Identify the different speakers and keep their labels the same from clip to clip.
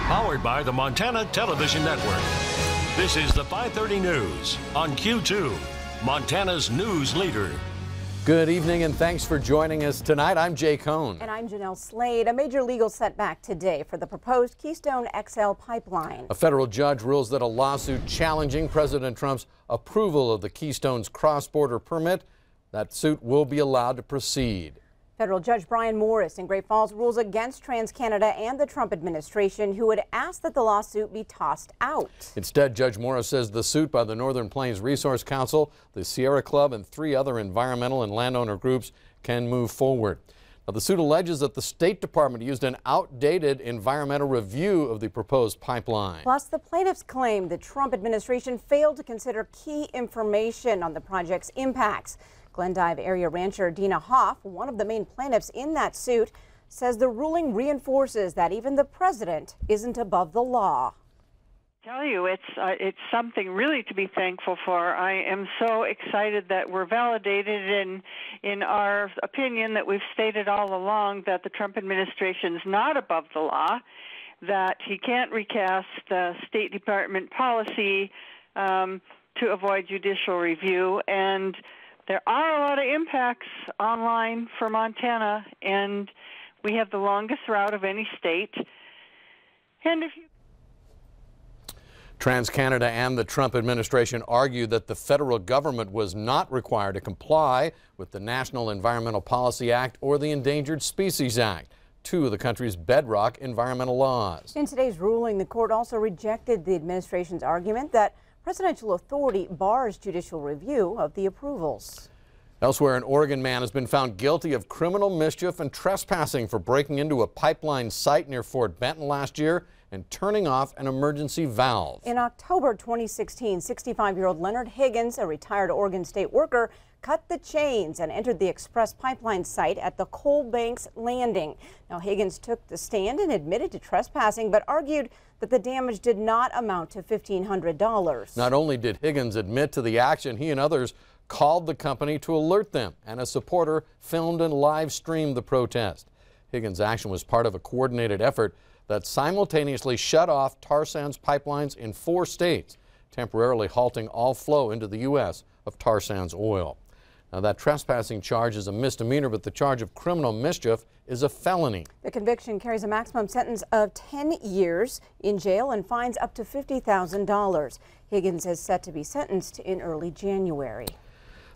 Speaker 1: Powered by the Montana Television Network. This is the 5:30 News on Q2, Montana's news leader.
Speaker 2: Good evening and thanks for joining us tonight. I'm Jay Cohn.
Speaker 3: And I'm Jeanelle Slade. A major legal setback today for the proposed Keystone XL pipeline.
Speaker 2: A federal judge rules that a lawsuit challenging President Trump's approval of the Keystone's cross-border permit, that suit will be allowed to proceed.
Speaker 3: Federal Judge Brian Morris in Great Falls rules against TransCanada and the Trump administration, who would ask that the lawsuit be tossed out.
Speaker 2: Instead, Judge Morris says the suit by the Northern Plains Resource Council, the Sierra Club, and 3 other environmental and landowner groups can move forward. Now, the suit alleges that the State Department used an outdated environmental review of the proposed pipeline.
Speaker 3: Plus, the plaintiffs claim the Trump administration failed to consider key information on the project's impacts. Glendive area rancher Dina Hoff, one of the main plaintiffs in that suit, says the ruling reinforces that even the president isn't above the law.
Speaker 4: I tell you, it's something really to be thankful for. I am so excited that we're validated in our opinion that we've stated all along that the Trump administration is not above the law, that he can't recast the State Department policy to avoid judicial review, and there are a lot of impacts online for Montana, and we have the longest route of any state. And if you
Speaker 2: TransCanada and the Trump administration argued that the federal government was not required to comply with the National Environmental Policy Act or the Endangered Species Act, 2 of the country's bedrock environmental laws.
Speaker 3: In today's ruling, the court also rejected the administration's argument that presidential authority bars judicial review of the approvals.
Speaker 2: Elsewhere, an Oregon man has been found guilty of criminal mischief and trespassing for breaking into a pipeline site near Fort Benton last year and turning off an emergency valve.
Speaker 3: In October 2016, 65-year-old Leonard Higgins, a retired Oregon State worker, cut the chains and entered the express pipeline site at the Coal Banks Landing. Now, Higgins took the stand and admitted to trespassing, but argued that the damage did not amount to $1,500.
Speaker 2: Not only did Higgins admit to the action, he and others called the company to alert them, and a supporter filmed and live streamed the protest. Higgins' action was part of a coordinated effort that simultaneously shut off tar sands pipelines in 4 states, temporarily halting all flow into the U.S. of tar sands oil. Now, that trespassing charge is a misdemeanor, but the charge of criminal mischief is a felony.
Speaker 3: The conviction carries a maximum sentence of 10 years in jail and fines up to $50,000. Higgins is set to be sentenced in early January.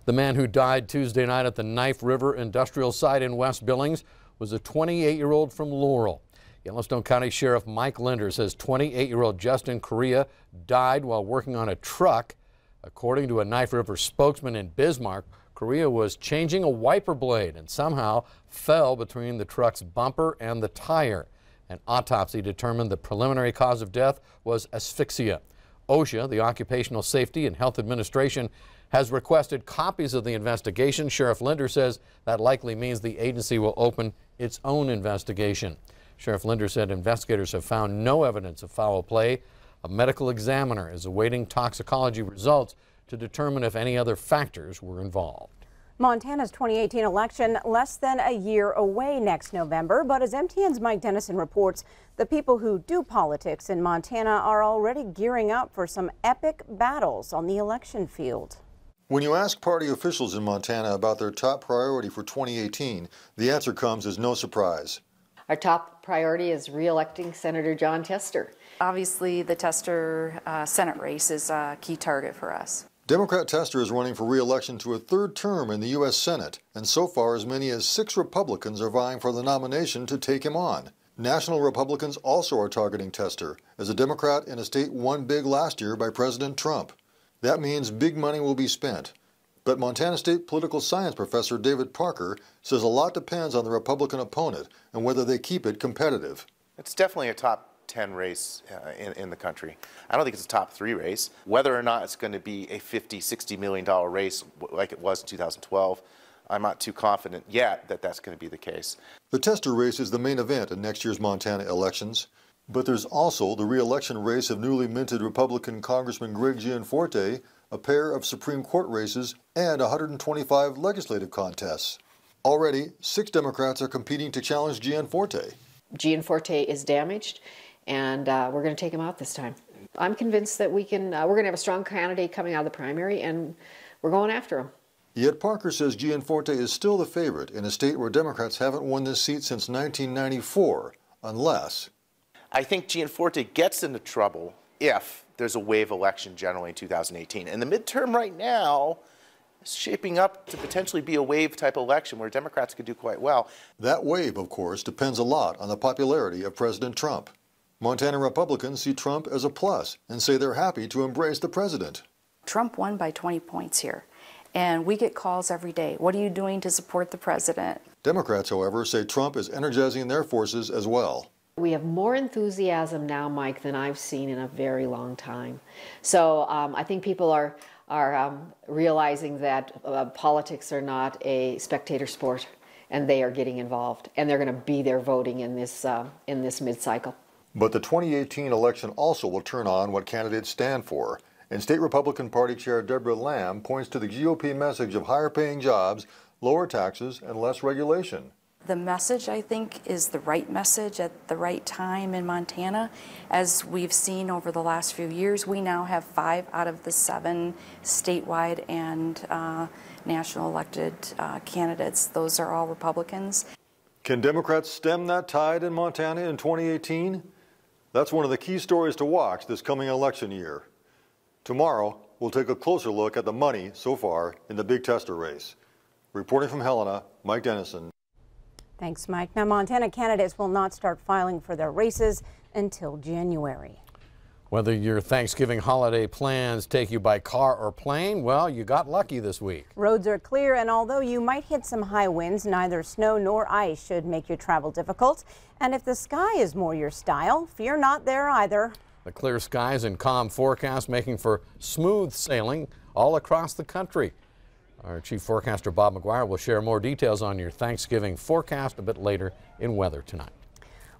Speaker 2: The man who died Tuesday night at the Knife River industrial site in West Billings was a 28-year-old from Laurel. Yellowstone County Sheriff Mike Linder says 28-year-old Justin Correa died while working on a truck. According to a Knife River spokesman in Bismarck, Correa was changing a wiper blade and somehow fell between the truck's bumper and the tire. An autopsy determined the preliminary cause of death was asphyxia. OSHA, the Occupational Safety and Health Administration, has requested copies of the investigation. Sheriff Linder says that likely means the agency will open its own investigation. Sheriff Linder said investigators have found no evidence of foul play. A medical examiner is awaiting toxicology results to determine if any other factors were involved.
Speaker 3: Montana's 2018 election less than a year away next November, but as MTN's Mike Dennison reports, the people who do politics in Montana are already gearing up for some epic battles on the election field.
Speaker 5: When you ask party officials in Montana about their top priority for 2018, the answer comes as no surprise.
Speaker 6: Our top priority is re-electing Senator Jon Tester.
Speaker 7: Obviously, the Tester Senate race is a key target for us.
Speaker 5: Democrat Tester is running for re-election to a 3rd term in the U.S. Senate, and so far as many as 6 Republicans are vying for the nomination to take him on. National Republicans also are targeting Tester, as a Democrat in a state won big last year by President Trump. That means big money will be spent. But Montana State political science professor David Parker says a lot depends on the Republican opponent and whether they keep it competitive.
Speaker 8: It's definitely a top 10 race in the country. I don't think it's a top 3 race. Whether or not it's going to be a $50–60 million race like it was in 2012, I'm not too confident yet that that's going to be the case.
Speaker 5: The Tester race is the main event in next year's Montana elections. But there's also the re-election race of newly minted Republican Congressman Greg Gianforte, a pair of Supreme Court races, and 125 legislative contests. Already, 6 Democrats are competing to challenge Gianforte.
Speaker 6: Gianforte is damaged, and we're going to take him out this time. I'm convinced that we can. We're going to have a strong candidate coming out of the primary, and we're going after him.
Speaker 5: Yet Parker says Gianforte is still the favorite in a state where Democrats haven't won this seat since 1994, unless...
Speaker 8: I think Gianforte gets into trouble if there's a wave election generally in 2018. And the midterm right now is shaping up to potentially be a wave-type election where Democrats could do quite well.
Speaker 5: That wave, of course, depends a lot on the popularity of President Trump. Montana Republicans see Trump as a plus and say they're happy to embrace the president.
Speaker 7: Trump won by 20 points here. And we get calls every day. What are you doing to support the president?
Speaker 5: Democrats, however, say Trump is energizing their forces as well.
Speaker 6: We have more enthusiasm now, Mike, than I've seen in a very long time. So I think people are realizing that politics are not a spectator sport, and they are getting involved, and they're going to be there voting in this mid-cycle.
Speaker 5: But the 2018 election also will turn on what candidates stand for. And State Republican Party Chair Deborah Lamb points to the GOP message of higher-paying jobs, lower taxes, and less regulation.
Speaker 7: The message, I think, is the right message at the right time in Montana. As we've seen over the last few years, we now have 5 out of the 7 statewide and national elected candidates. Those are all Republicans.
Speaker 5: Can Democrats stem that tide in Montana in 2018? That's one of the key stories to watch this coming election year. Tomorrow, we'll take a closer look at the money so far in the big tester race. Reporting from Helena, Mike Dennison.
Speaker 3: Thanks, Mike. Now, Montana candidates will not start filing for their races until January.
Speaker 2: Whether your Thanksgiving holiday plans take you by car or plane, well, you got lucky this week.
Speaker 3: Roads are clear, and although you might hit some high winds, neither snow nor ice should make your travel difficult. And if the sky is more your style, fear not there either.
Speaker 2: The clear skies and calm forecast making for smooth sailing all across the country. Our chief forecaster Bob McGuire will share more details on your Thanksgiving forecast a bit later in weather tonight.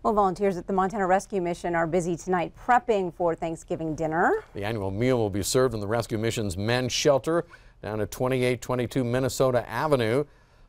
Speaker 3: Well, volunteers at the Montana Rescue Mission are busy tonight prepping for Thanksgiving dinner.
Speaker 2: The annual meal will be served in the Rescue Mission's men's shelter down at 2822 Minnesota Avenue.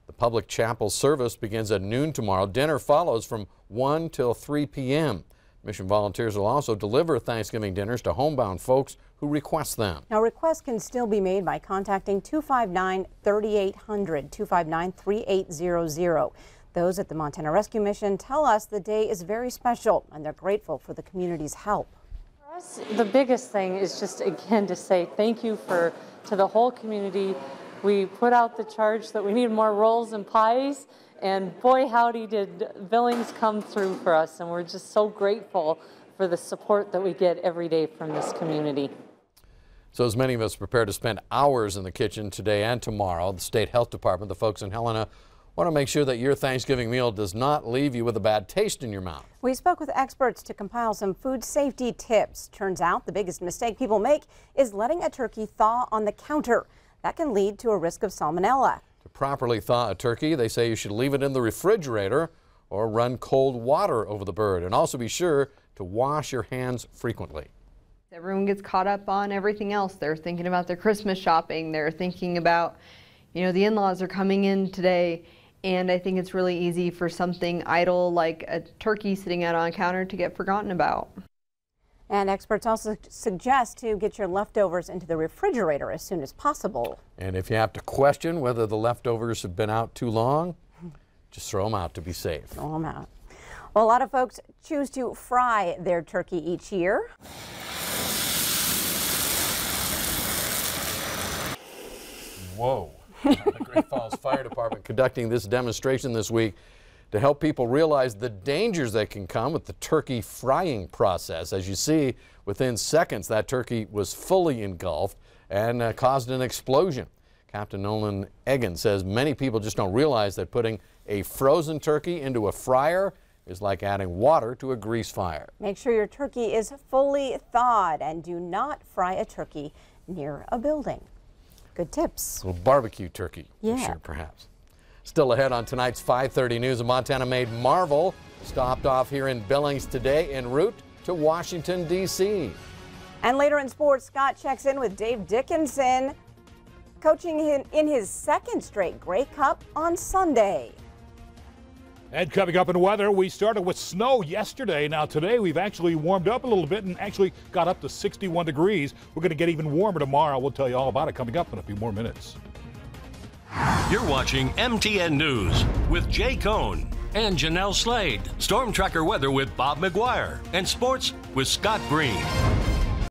Speaker 2: The public chapel service begins at noon tomorrow. Dinner follows from 1 till 3 p.m. Mission volunteers will also deliver Thanksgiving dinners to homebound folks who request them.
Speaker 3: Now, requests can still be made by contacting 259-3800, 259-3800. Those at the Montana Rescue Mission tell us the day is very special and they're grateful for the community's help.
Speaker 9: For us, the biggest thing is just, again, to say thank you to the whole community. We put out the charge that we need more rolls and pies, and boy howdy did Billings come through for us, and we're just so grateful for the support that we get every day from this community.
Speaker 2: So as many of us prepare to spend hours in the kitchen today and tomorrow, the State Health Department, the folks in Helena, want to make sure that your Thanksgiving meal does not leave you with a bad taste in your mouth.
Speaker 3: We spoke with experts to compile some food safety tips. Turns out the biggest mistake people make is letting a turkey thaw on the counter. That can lead to a risk of salmonella.
Speaker 2: To properly thaw a turkey, they say you should leave it in the refrigerator or run cold water over the bird. And also be sure to wash your hands frequently.
Speaker 10: Everyone gets caught up on everything else. They're thinking about their Christmas shopping. They're thinking about, the in-laws are coming in today. And I think it's really easy for something idle like a turkey sitting out on a counter to get forgotten about.
Speaker 3: And experts also suggest to get your leftovers into the refrigerator as soon as possible.
Speaker 2: And if you have to question whether the leftovers have been out too long, just throw them out to be safe.
Speaker 3: Throw them out. Well, a lot of folks choose to fry their turkey each year.
Speaker 2: Whoa. The Great Falls Fire Department conducting this demonstration this week to help people realize the dangers that can come with the turkey frying process. As you see, within seconds, that turkey was fully engulfed and caused an explosion. Captain Nolan Egan says many people just don't realize that putting a frozen turkey into a fryer is like adding water to a grease fire.
Speaker 3: Make sure your turkey is fully thawed and do not fry a turkey near a building. Good tips.
Speaker 2: A little barbecue turkey,
Speaker 3: yeah.
Speaker 2: Sure, perhaps. Still ahead on tonight's 5:30 News, a Montana-made Marvel stopped off here in Billings today en route to Washington, D.C.
Speaker 3: And later in sports, Scott checks in with Dave Dickinson, coaching him in his second straight Grey Cup on Sunday.
Speaker 11: And coming up in weather, we started with snow yesterday. Now today we've actually warmed up a little bit and actually got up to 61 degrees. We're going to get even warmer tomorrow. We'll tell you all about it coming up in a few more minutes.
Speaker 1: You're watching MTN News with Jay Cohn and Jeanelle Slade. Storm Tracker weather with Bob McGuire and sports with Scott Green.